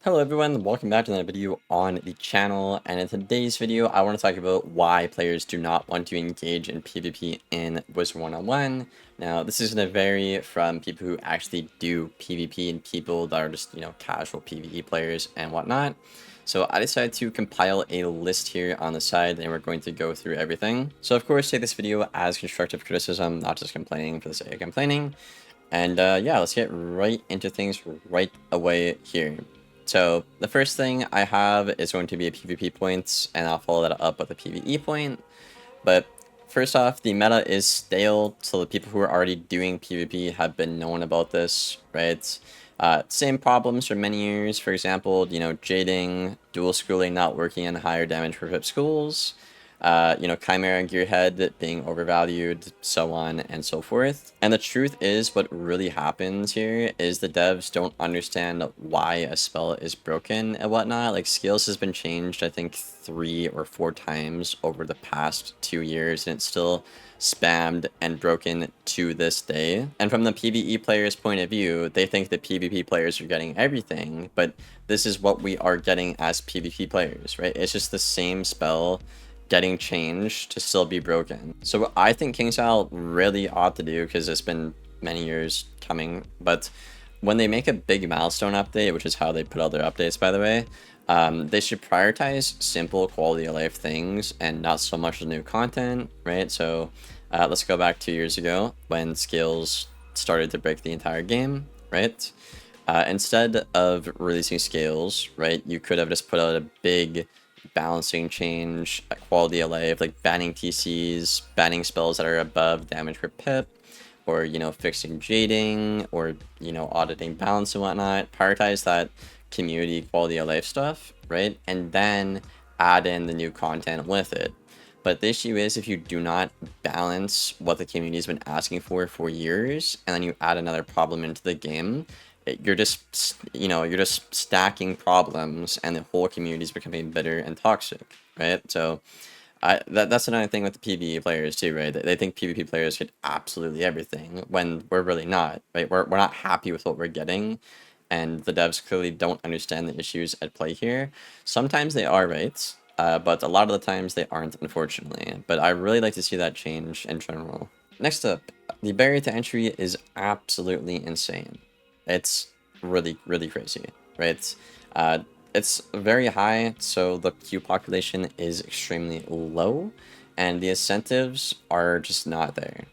Hello everyone, welcome back to another video on the channel, and in today's video I want to talk about why players do not want to engage in PvP in Wizard101. Now this is going to vary from people who actually do PvP and people that are just, casual PvE players and whatnot. So I decided to compile a list here on the side and we're going to go through everything. So of course take this video as constructive criticism, not just complaining for the sake of complaining. And yeah, let's get right into things right away here. So the first thing I have is going to be a PvP point, and I'll follow that up with a PvE point. But first off, the meta is stale, so the people who are already doing PvP have been known about this, right? Same problems for many years. For example, jading, dual schooling not working in higher damage per pip schools, Chimera and Gearhead being overvalued, so on and so forth. And the truth is, what really happens here is the devs don't understand why a spell is broken and whatnot. Like, skills has been changed, I think, 3 or 4 times over the past 2 years, and it's still spammed and broken to this day. And from the PvE players' point of view, they think the PvP players are getting everything, but this is what we are getting as PvP players, right? It's just the same spell getting changed to still be broken. So what I think KingStyle really ought to do, because it's been many years coming, but when they make a big milestone update, which is how they put out their updates, by the way, they should prioritize simple quality of life things and not so much the new content, right? So let's go back 2 years ago when skills started to break the entire game, right? Instead of releasing scales, right, you could have just put out a big balancing change, quality of life, like banning TCs, banning spells that are above damage per pip, or, fixing jading, or, auditing balance and whatnot. Prioritize that community quality of life stuff, right? And then add in the new content with it. But the issue is, if you do not balance what the community has been asking for years, and then you add another problem into the game, you're just stacking problems, and the whole community is becoming bitter and toxic, right? So that's another thing with the PvE players too, right? They think PvP players get absolutely everything when we're really not, right? We're not happy with what we're getting, and the devs clearly don't understand the issues at play here. Sometimes they are right, but a lot of the times they aren't, unfortunately. But I really like to see that change in general. Next up, the barrier to entry is absolutely insane. It's really, really crazy, right? It's very high, so the queue population is extremely low, and the incentives are just not there,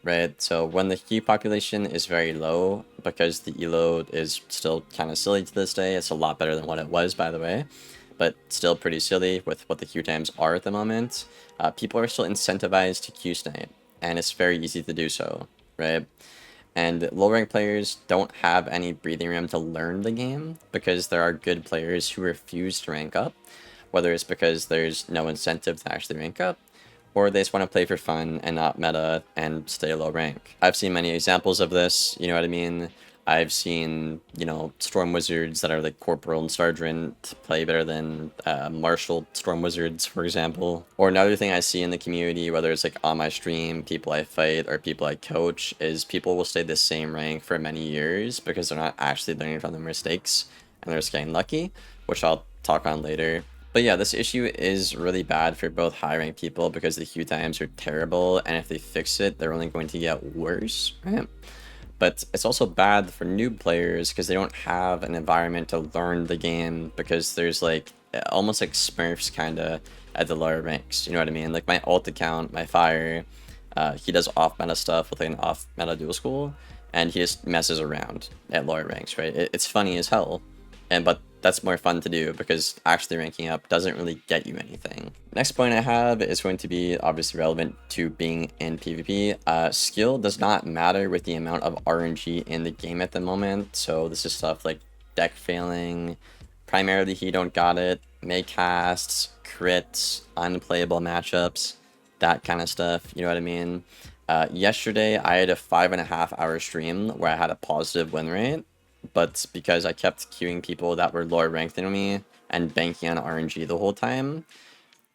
right? So when the queue population is very low, because the elo is still kind of silly to this day, it's a lot better than what it was, by the way, but still pretty silly with what the queue times are at the moment. People are still incentivized to queue snipe, and it's very easy to do so, right? And low rank players don't have any breathing room to learn the game because there are good players who refuse to rank up, whether it's because there's no incentive to actually rank up, or they just want to play for fun and not meta and stay low rank. I've seen many examples of this, you know what I mean? I've seen, Storm Wizards that are like Corporal and Sergeant play better than Martial Storm Wizards, for example. Or another thing I see in the community, whether it's like on my stream, people I fight, or people I coach, is people will stay the same rank for many years because they're not actually learning from their mistakes and they're just getting lucky, which I'll talk on later. But yeah, this issue is really bad for both high rank people because the queue times are terrible, and if they fix it, they're only going to get worse, right? But it's also bad for noob players because they don't have an environment to learn the game, because there's like almost like Smurfs kind of at the lower ranks, you know what I mean? Like my alt account, my fire, he does off meta stuff with like an off meta dual school, and he just messes around at lower ranks, right? It's funny as hell, but that's more fun to do because actually ranking up doesn't really get you anything. Next point I have is going to be obviously relevant to being in PvP. Skill does not matter with the amount of RNG in the game at the moment. So this is stuff like deck failing, primarily he don't got it, make casts, crits, unplayable matchups, that kind of stuff, you know what I mean? Yesterday I had a 5.5 hour stream where I had a positive win rate, but because I kept queuing people that were lower ranked than me and banking on RNG the whole time,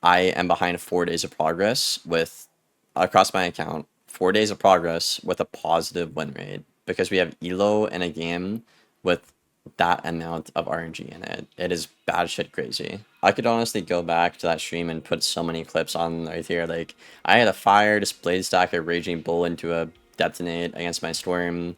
I am behind 4 days of progress with, across my account, 4 days of progress with a positive win rate, because we have elo in a game with that amount of RNG in it. It is bad shit crazy. I could honestly go back to that stream and put so many clips on right here. Like, I had a fire, just blade stack a Raging Bull into a detonate against my Storm,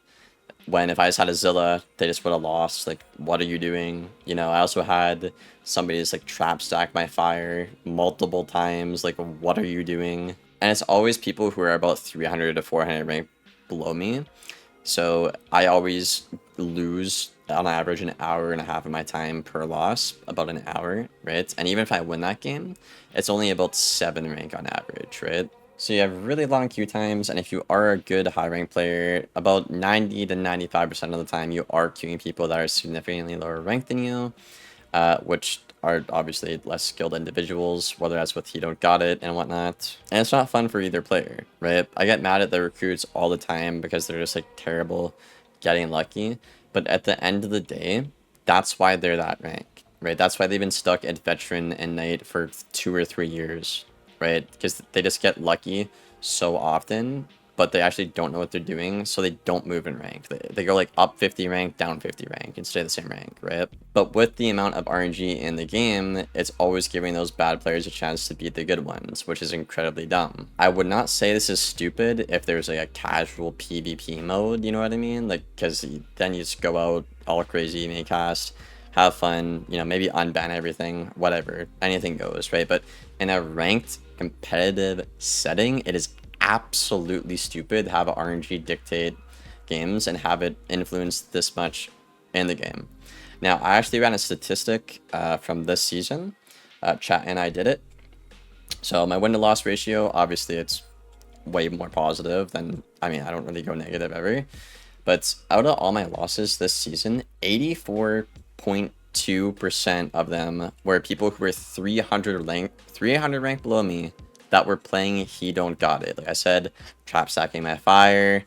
when if I just had a Zilla, they just would have lost. Like, what are you doing? You know, I also had somebody just like trap stack my fire multiple times. Like, what are you doing? And it's always people who are about 300 to 400 rank below me. So I always lose on average an hour and a half of my time per loss, about an hour, right? And even if I win that game, it's only about 7 rank on average, right? So you have really long queue times, and if you are a good high rank player, about 90 to 95% of the time you are queuing people that are significantly lower ranked than you, which are obviously less skilled individuals, whether that's with he don't got it and whatnot. And it's not fun for either player, right? I get mad at the recruits all the time because they're just like terrible getting lucky. But at the end of the day, that's why they're that rank, right? That's why they've been stuck at veteran and knight for 2 or 3 years, right? Because they just get lucky so often, but they actually don't know what they're doing, so they don't move in rank. They go like up 50 rank, down 50 rank, and stay the same rank, right? But with the amount of RNG in the game, it's always giving those bad players a chance to beat the good ones, which is incredibly dumb. I would not say this is stupid if there's like a casual PvP mode, you know what I mean? Like, because then you just go out all crazy, make cast, have fun, you know, maybe unban everything, whatever, anything goes, right? But in a ranked competitive setting, it is absolutely stupid to have RNG dictate games and have it influence this much in the game. Now, I actually ran a statistic from this season. Chat and I did it. So my win-to-loss ratio, obviously, it's way more positive than, I mean, I don't really go negative ever. But out of all my losses this season, 84.2% of them were people who were 300 rank below me that were playing He Don't Got It. Like I said, trap stacking my fire,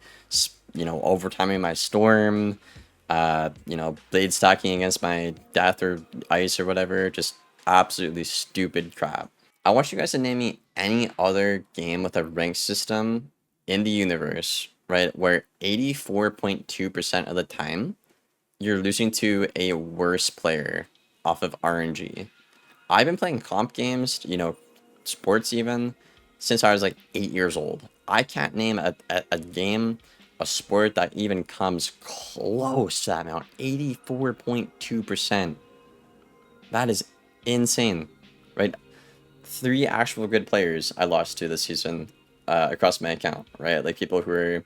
you know, overtiming my storm, you know, blade stacking against my death or ice or whatever. Just absolutely stupid crap. I want you guys to name me any other game with a rank system in the universe, right, where 84.2% of the time you're losing to a worse player off of RNG. I've been playing comp games, you know, sports even, since I was like 8 years old. I can't name a game, a sport that even comes close to that amount. 84.2%. That is insane, right? 3 actual good players I lost to this season across my account, right? Like people who are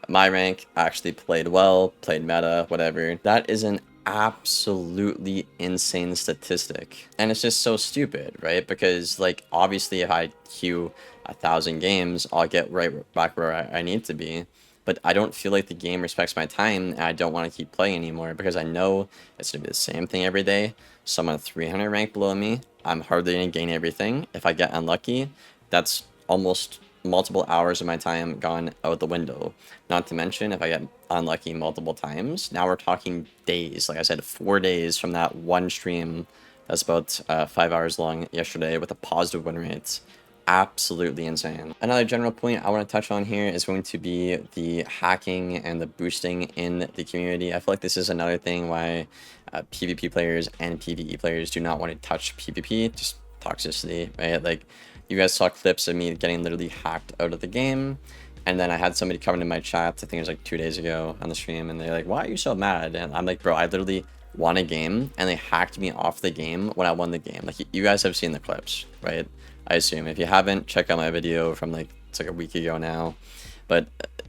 my rank actually played well, played meta, whatever. That is an absolutely insane statistic. And it's just so stupid, right? Because like obviously if I queue 1,000 games, I'll get right back where I need to be. But I don't feel like the game respects my time, and I don't want to keep playing anymore because I know it's going to be the same thing every day. Someone 300 rank below me, I'm hardly going to gain everything. If I get unlucky, that's almost multiple hours of my time gone out the window. Not to mention, if I get unlucky multiple times, now we're talking days. Like I said, 4 days from that one stream that's about 5 hours long yesterday with a positive win rate. Absolutely insane. Another general point I want to touch on here is going to be the hacking and the boosting in the community. I feel like this is another thing why PvP players and PvE players do not want to touch PvP, just toxicity, right? Like, you guys saw clips of me getting literally hacked out of the game, and then I had somebody come into my chat, I think it was like 2 days ago on the stream, and they're like, why are you so mad? And I'm like, bro, I literally won a game, and they hacked me off the game when I won the game. Like, you guys have seen the clips, right? I assume. If you haven't, check out my video from like, it's like a week ago now. But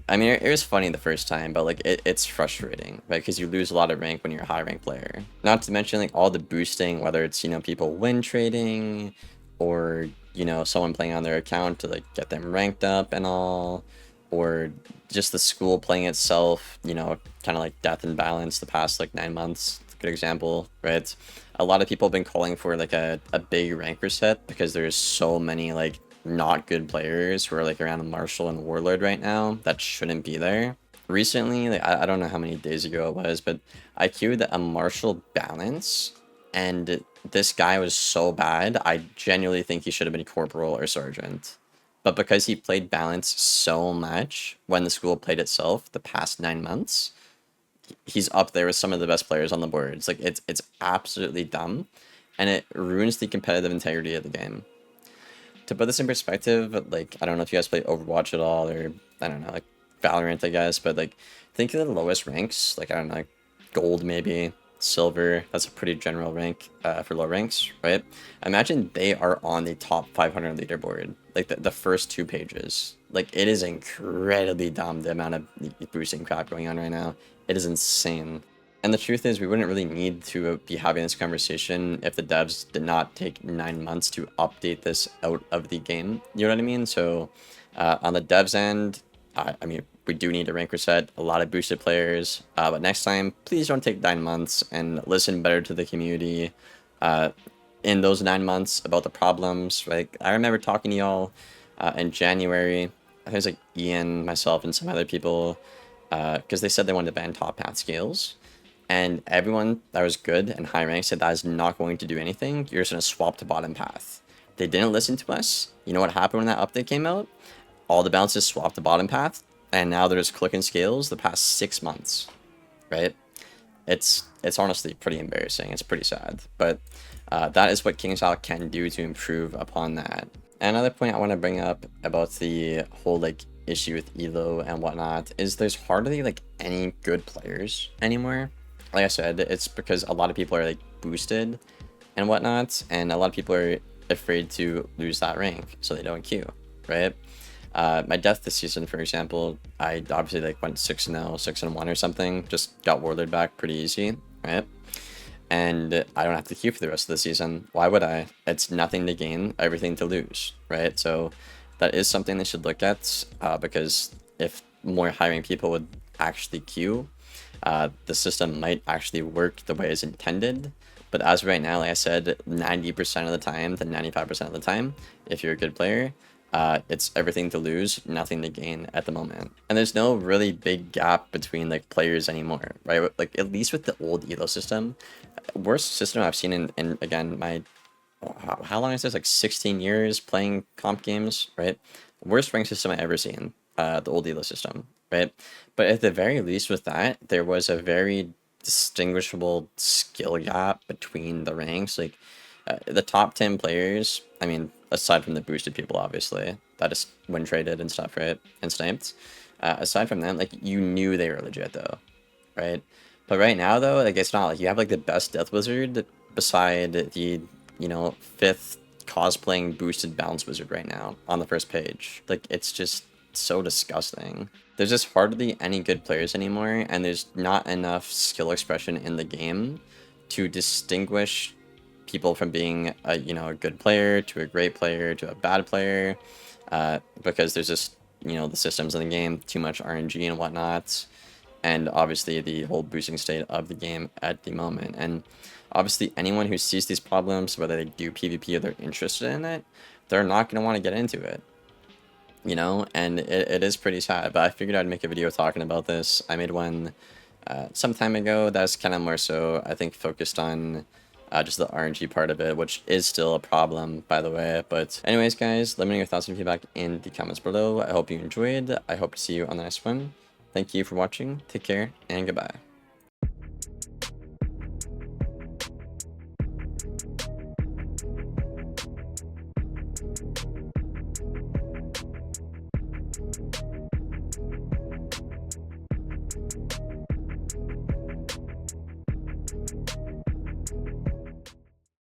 I mean, it was funny the first time, but like it's frustrating, right? Because you lose a lot of rank when you're a high rank player. Not to mention like all the boosting, whether it's, you know, people win trading or, you know, someone playing on their account to like get them ranked up and all, or just the school playing itself, you know, kind of like Death and Balance the past like 9 months. Good example, right? A lot of people have been calling for like a big rank reset because there's so many like not good players who are like around the Marshall and Warlord right now that shouldn't be there. Recently, like, I don't know how many days ago it was, but I queued a Marshall Balance, and this guy was so bad, I genuinely think he should have been Corporal or Sergeant. But because he played Balance so much when the school played itself the past 9 months, he's up there with some of the best players on the board. It's like it's absolutely dumb, and it ruins the competitive integrity of the game. To put this in perspective, like, I don't know if you guys play Overwatch at all, or I don't know, like Valorant, I guess, but like think of the lowest ranks, like I don't know, like gold maybe, silver. That's a pretty general rank for low ranks, right? Imagine they are on the top 500 leaderboard, like the first 2 pages. Like, it is incredibly dumb, the amount of boosting crap going on right now. It is insane. And the truth is, we wouldn't really need to be having this conversation if the devs did not take 9 months to update this out of the game. You know what I mean? So on the devs end, I mean, we do need a rank reset, a lot of boosted players, but next time, please don't take 9 months, and listen better to the community in those 9 months about the problems. Like, I remember talking to y'all in January. I think it was like Ian, myself, and some other people, because they said they wanted to ban top path scales. And everyone that was good and high rank said that is not going to do anything. You're just going to swap to bottom path. They didn't listen to us. You know what happened when that update came out? All the balances swapped to bottom path, and now they're just clicking scales the past 6 months, right? It's honestly pretty embarrassing. It's pretty sad, but that is what KingsIsle can do to improve upon that. And another point I want to bring up about the whole like issue with Elo and whatnot is there's hardly like any good players anymore. Like I said, it's because a lot of people are like boosted and whatnot, and a lot of people are afraid to lose that rank, so they don't queue, right? My death this season, for example, I obviously like went 6-0, 6-1 or something, just got Warlord back pretty easy, right? And I don't have to queue for the rest of the season. Why would I? It's nothing to gain, everything to lose, right? So that is something they should look at, because if more hiring people would actually queue, the system might actually work the way it's intended. But as of right now, like I said, 90% of the time to 95% of the time, if you're a good player, it's everything to lose, nothing to gain at the moment. And there's no really big gap between like players anymore, right? Like, at least with the old Elo system, worst system I've seen in again, my, how long is this? Like 16 years playing comp games, right? Worst rank system I ever seen, the old Elo system, right? But at the very least with that, there was a very distinguishable skill gap between the ranks. Like, the top 10 players, I mean, aside from the boosted people, obviously, that is win traded and stuff, right? And sniped. Aside from that, like, you knew they were legit, though, right? But right now, though, like, it's not like you have, like, the best Death Wizard beside the, you know, 5th cosplaying boosted Balance Wizard right now on the first page. Like, it's just so disgusting. There's just hardly any good players anymore, and there's not enough skill expression in the game to distinguish people from being a, you know, a good player to a great player to a bad player, because there's just, you know, the systems in the game, too much RNG and whatnot, and obviously the whole boosting state of the game at the moment. And obviously anyone who sees these problems, whether they do PvP or they're interested in it, they're not going to want to get into it, you know, and it is pretty sad. But I figured I'd make a video talking about this. I made one some time ago that's kind of more so, I think, focused on just the RNG part of it, which is still a problem, by the way. But anyways, guys, let me know your thoughts and feedback in the comments below. I hope you enjoyed. I hope to see you on the next one. Thank you for watching. Take care, and goodbye.